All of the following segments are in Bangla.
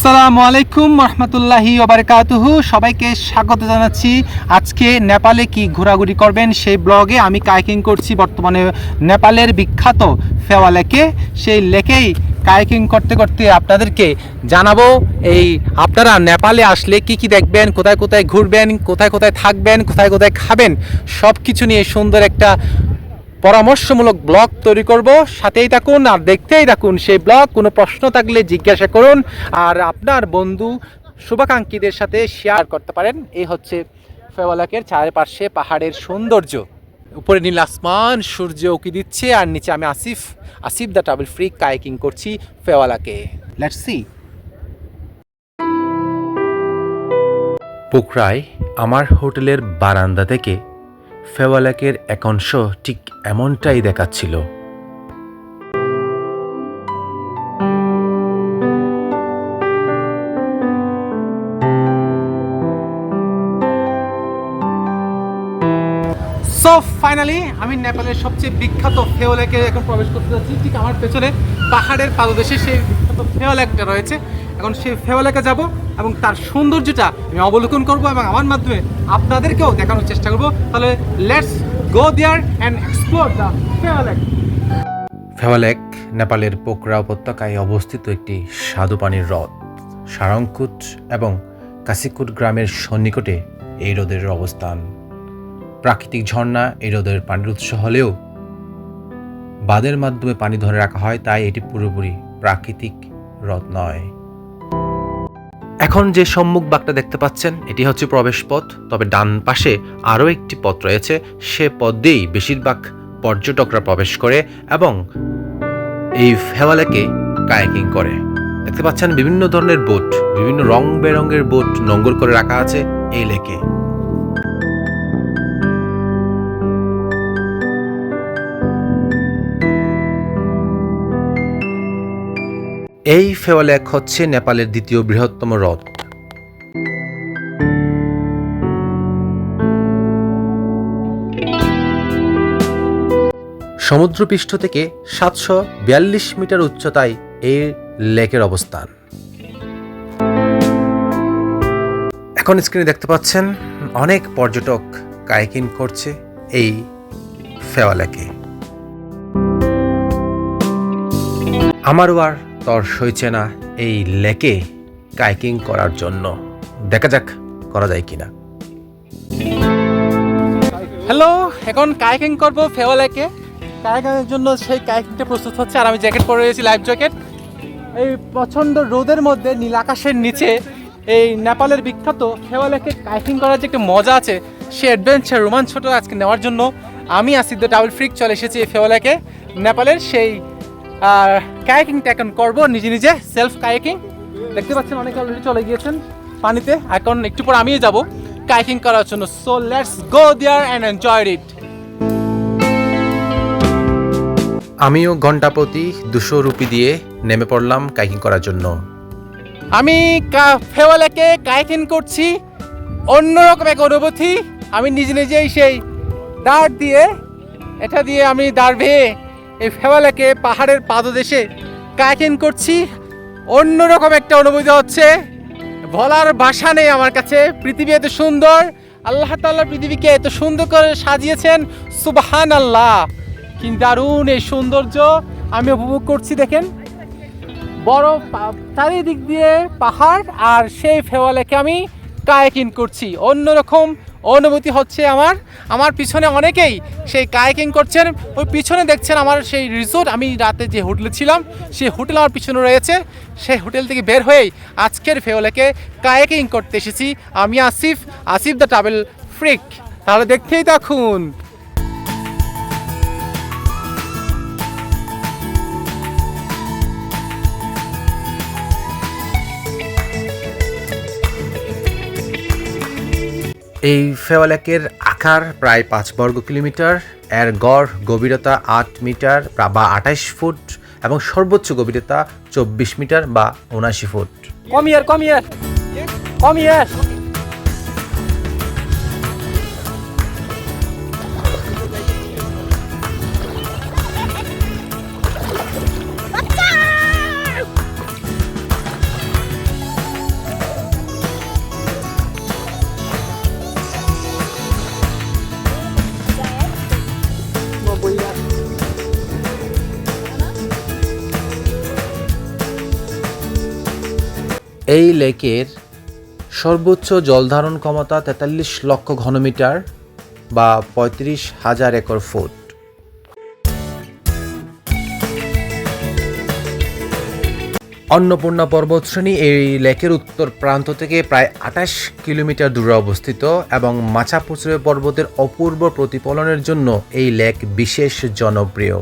আসসালামু আলাইকুম রহমতুল্লাহি ওবারাকাতুহু। সবাইকে স্বাগত জানাচ্ছি। আজকে নেপালে কি ঘোরাঘুরি করবেন সেই ব্লগে আমি কায়াকিং করছি বর্তমানে নেপালের বিখ্যাত ফেওয়া লেকে। সেই লেকেই কায়াকিং করতে করতে আপনাদেরকে জানাবো এই আপনারা নেপালে আসলে কি কি দেখবেন, কোথায় কোথায় ঘুরবেন, কোথায় কোথায় থাকবেন, কোথায় কোথায় খাবেন, সব কিছু নিয়ে সুন্দর একটা পরামর্শমূলক ব্লগ তৈরি করব। সাথেই থাকুন আর দেখতেই থাকুন সেই ব্লগ। কোনো প্রশ্ন থাকলে জিজ্ঞাসা করুন আর আপনার বন্ধু শুভাকাঙ্ক্ষীদের সাথে শেয়ার করতে পারেন। এই হচ্ছে ফেওয়া লেকের চারপাশে পাহাড়ের সৌন্দর্য, উপরে নীল আসমান, সূর্য উঁকি দিচ্ছে আর নিচে আমি Asif the travel freak kayaking করছি ফেওয়া লেকে। Let's see. পোখরায় আমার হোটেলের বারান্দা থেকে ফেওয়া লেকের এক অংশ ঠিক এমনটাই দেখাচ্ছিল। সো ফাইনালি আমি নেপালের সবচেয়ে বিখ্যাত ফেওয়া লেকে এখন প্রবেশ করতে যাচ্ছি। ঠিক আমার পেছনে পাহাড়ের পাদদেশে সেই বিখ্যাত ফেওয়া লেকটা রয়েছে। এখন সেই ফেওয়া লেকে যাব এবং তার সৌন্দর্যটা আমি অবলোকন করব এবং আমার মাধ্যমে আপনাদেরকেও দেখানোর চেষ্টা করব। তাহলে let's go there and explore the Phewa lake. Phewa lake নেপালের পোখরা উপত্যকায় অবস্থিত একটি স্বাদু পানির হ্রদ। সারংকুট এবং কাসিকুট গ্রামের সন্নিকটে এই হ্রদের অবস্থান। প্রাকৃতিক ঝর্ণা এই হ্রদের পানির উৎস হলেও বাঁধের মাধ্যমে পানি ধরে রাখা হয়, তাই এটি পুরোপুরি প্রাকৃতিক হ্রদ নয়। এখন যে সম্মুখ বাগটা দেখতে পাচ্ছেন এটি হচ্ছে প্রবেশ পথ, তবে ডান পাশে আরও একটি পথ রয়েছে। সে পথ দিয়েই বেশিরভাগ পর্যটকরা প্রবেশ করে এবং এই ফেওয়া লেকে কায়াকিং করে। দেখতে পাচ্ছেন বিভিন্ন ধরনের বোট, বিভিন্ন রং বেরঙের বোট নোঙ্গর করে রাখা আছে এই লেকে। এই ফেওয়া লেক হচ্ছে নেপালের দ্বিতীয় বৃহত্তম হ্রদ। সমুদ্রপৃষ্ঠ থেকে 742 মিটার উচ্চতায় এই লেকের অবস্থান। এখন স্ক্রিনে দেখতে পাচ্ছেন অনেক পর্যটক কায়াকিং করছে এই ফেওয়া লেকে। আমারও আর তর সইছে না এই লেকে কায়াকিং করার জন্য। দেখা যাক করা যায় কিনা। হ্যালো, এখন কায়াকিং করব ফেওয়া লেকে। কায়াকিংয়ের জন্য সেই কায়াকিংটা প্রস্তুত হচ্ছে আর আমি জ্যাকেট পরে রয়েছি, লাইফ জ্যাকেট। এই প্রচণ্ড রোদের মধ্যে নীল আকাশের নিচে এই নেপালের বিখ্যাত ফেওয়া লেকে কায়াকিং করার যে একটা মজা আছে, সে অ্যাডভেঞ্চার রোমাঞ্চটা আজকে নেওয়ার জন্য আমি আসিফ দ্য ট্রাভেল ফ্রিক চলে এসেছি এই ফেওয়া লেকে। নেপালের সেই কায়াকিংটা এখন করবো নিজে নিজে, সেলফ কায়াকিং। দেখতে পাচ্ছেন অনেকে অলরেডি চলে গিয়েছেন পানিতে, এখন একটু পর আমিও যাব কায়াকিং করার জন্য। So let's go there and enjoy it. আমিও ঘন্টা প্রতি 200 রুপি দিয়ে নেমে পড়লাম কায়াকিং করার জন্য। আমি ফেওয়া লেকে কায়াকিং করছি, অন্যরকম এক অনুভূতি। আমি নিজে নিজেই সেই দাঁড় দিয়ে আমি দাঁড় বেয়ে এই ফেওয়া লেকে পাহাড়ের পাদদেশে কায়াকিং করছি। অন্যরকম একটা অনুভূতি হচ্ছে, বলার ভাষা নেই আমার কাছে। পৃথিবী এত সুন্দর, আল্লাহ তাআলা পৃথিবীকে এত সুন্দর করে সাজিয়েছেন, সুবহানাল্লাহ। কি দারুণ এই সৌন্দর্য আমি উপভোগ করছি। দেখেন বড় চারিদিক দিয়ে পাহাড় আর সেই ফেওয়া লেকে আমি কায়াকিং করছি। অন্যরকম অনুভূতি হচ্ছে আমার পিছনে অনেকেই সেই কায়াকিং করছেন। ওই পিছনে দেখছেন আমার সেই রিসোর্ট, আমি রাতে যে হোটেলে ছিলাম সেই হোটেল আমার পিছনে রয়েছে। সেই হোটেল থেকে বের হয়েই আজকের ফেওয়া লেকে কায়াকিং করতে এসেছি আমি আসিফ দ্য ট্রাভেল ফ্রিক। তাহলে দেখতেই থাকুন। এই ফেওয়া লেকের আকার প্রায় 5 বর্গ কিলোমিটার, এর গড় গভীরতা 8 মিটার বা 28 ফুট এবং সর্বোচ্চ গভীরতা 24 মিটার বা 79 ফুট। Come here. এই লেকের সর্বোচ্চ জলধারণ ক্ষমতা 43 লক্ষ ঘনমিটার বা 35,000 একর ফুট। অন্নপূর্ণা পর্বতশ্রেণী এই লেকের উত্তর প্রান্ত থেকে প্রায় 28 কিলোমিটার দূরে অবস্থিত এবং মাচাপুচুরে পর্বতের অপূর্ব প্রতিফলনের জন্য এই লেক বিশেষ জনপ্রিয়।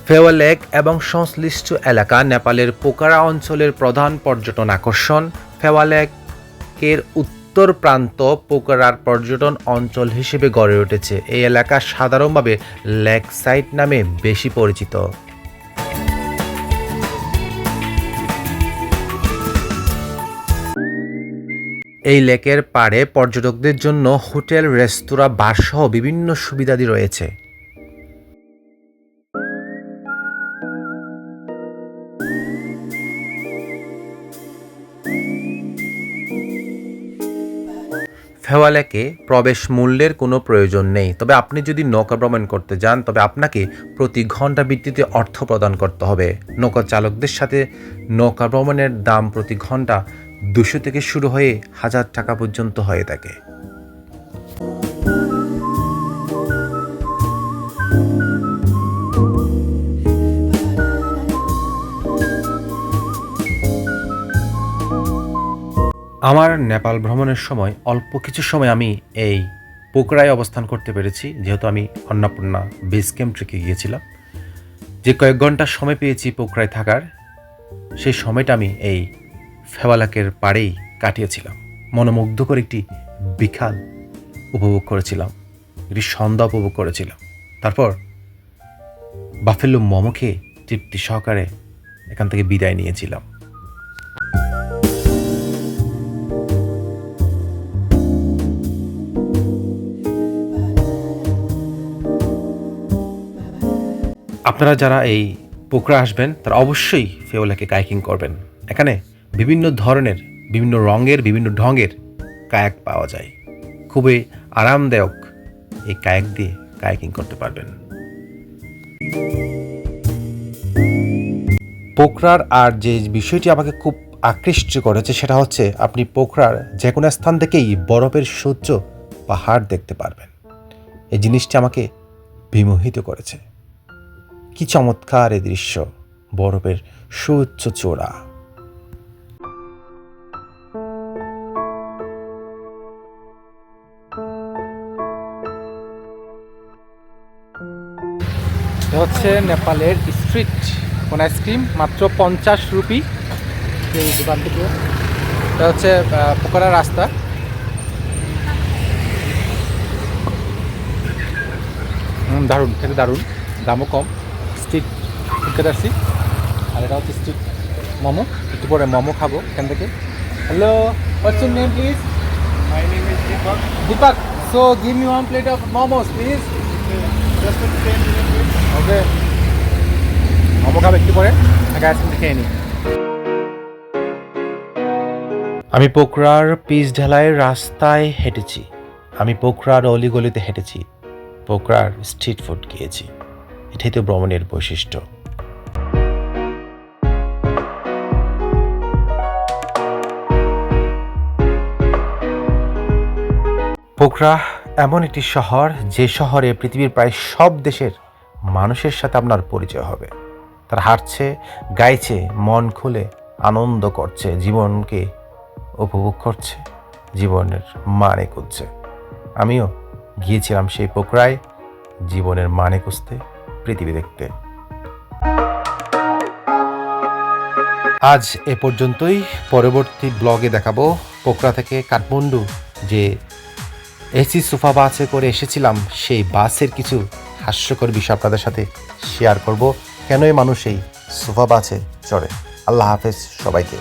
ফেওয়া লেক এবং সংশ্লিষ্ট এলাকা নেপালের পোকারা অঞ্চলের প্রধান পর্যটন আকর্ষণ। ফেওয়া লেকের উত্তর প্রান্ত পোকারার পর্যটন অঞ্চল হিসেবে গড়ে উঠেছে। এই এলাকা সাধারণভাবে লেক সাইট নামে বেশি পরিচিত। এই লেকের পাড়ে পর্যটকদের জন্য হোটেল, রেস্তোরাঁ, বার সহ বিভিন্ন সুবিধাদি রয়েছে। ফেওয়া লেকে প্রবেশ মূল্যের কোনো প্রয়োজন নেই, তবে আপনি যদি নৌকা ভ্রমণ করতে যান তবে আপনাকে প্রতি ঘন্টা ভিত্তিতে অর্থ প্রদান করতে হবে। নৌকা চালকদের সাথে নৌকা ভ্রমণের দাম প্রতি ঘন্টা 200 থেকে শুরু হয়ে 1000 টাকা পর্যন্ত হয়ে থাকে। আমার নেপাল ভ্রমণের সময় অল্প কিছু সময় আমি এই পোখরায় অবস্থান করতে পেরেছি, যেহেতু আমি অন্নপূর্ণা বেস ক্যাম্প ট্রেকে গিয়েছিলাম। যে কয়েক ঘন্টা সময় পেয়েছি পোখরায় থাকার, সেই সময়টা আমি এই ফেওয়া লেকের পাড়েই কাটিয়েছিলাম। মনোমুগ্ধকর একটি বিকাল উপভোগ করেছিলাম, একটি সন্ধ্যা উপভোগ করেছিলাম। তারপর বাফেলো মোমো খেয়ে তৃপ্তি সহকারে এখান থেকে বিদায় নিয়েছিলাম। আপনারা যারা এই পোখরা আসবেন তারা অবশ্যই ফেওয়া লেকে কায়াকিং করবেন। এখানে বিভিন্ন ধরনের, বিভিন্ন রঙের, বিভিন্ন ঢঙের কায়াক পাওয়া যায়। খুবই আরামদায়ক এই কায়াক দিয়ে কায়াকিং করতে পারবেন। পোখরার আর যে বিষয়টি আমাকে খুব আকৃষ্ট করেছে সেটা হচ্ছে আপনি পোখরার যে কোনো স্থান থেকেই বরফের সূর্য পাহাড় দেখতে পারবেন। এই জিনিসটি আমাকে বিমোহিত করেছে। কি চমৎকার এই দৃশ্য, বরফের সুউচ্চ চূড়া। এটা হচ্ছে নেপালের স্ট্রিট কোন আইসক্রিম, মাত্র 50 রুপি এই দোকান থেকে। এটা হচ্ছে পোখরা রাস্তা। দারুণ, থেকে দারুণ, দামও কম। স্ট্রিট ফুড আসছি, আর এটা হচ্ছে স্ট্রিট মোমো। একটু পরে মোমো খাবো এখান থেকে। Hello, what's your name please? My name is Deepak. Deepak, so give me 1 plate of momos please. Just a 10 minutes. Okay, momo খাবো একটু পরে, আগে আইসক্রিমটা খেয়ে নিই। আমি পোখরার পিচ ঢালাইয়ের রাস্তায় হেঁটেছি, আমি পোখরার অলিগলিতে হেঁটেছি, পোখরার স্ট্রিট ফুড খেয়েছি। এটাই তো ভ্রমণের বৈশিষ্ট্য। পোখরা এমন একটি শহর যে শহরে পৃথিবীর প্রায় সব দেশের মানুষের সাথে আপনার পরিচয় হবে। তারা হাঁটছে, গাইছে, মন খুলে আনন্দ করছে, জীবনকে উপভোগ করছে, জীবনের মানে খুঁজছে। আমিও গিয়েছিলাম সেই পোখরায় জীবনের মানে খুঁজতে, পৃথিবী দেখতে। আজ এ পর্যন্তই। পরবর্তী ব্লগে দেখাবো পোখরা থেকে কাঠমান্ডু যে এসি সোফা বাসে করে এসেছিলাম, সেই বাসের কিছু হাস্যকর বিষয় আপনাদের সাথে শেয়ার করব, কেনই মানুষ এই সোফা বাসে চড়ে। আল্লাহ হাফেজ সবাইকে।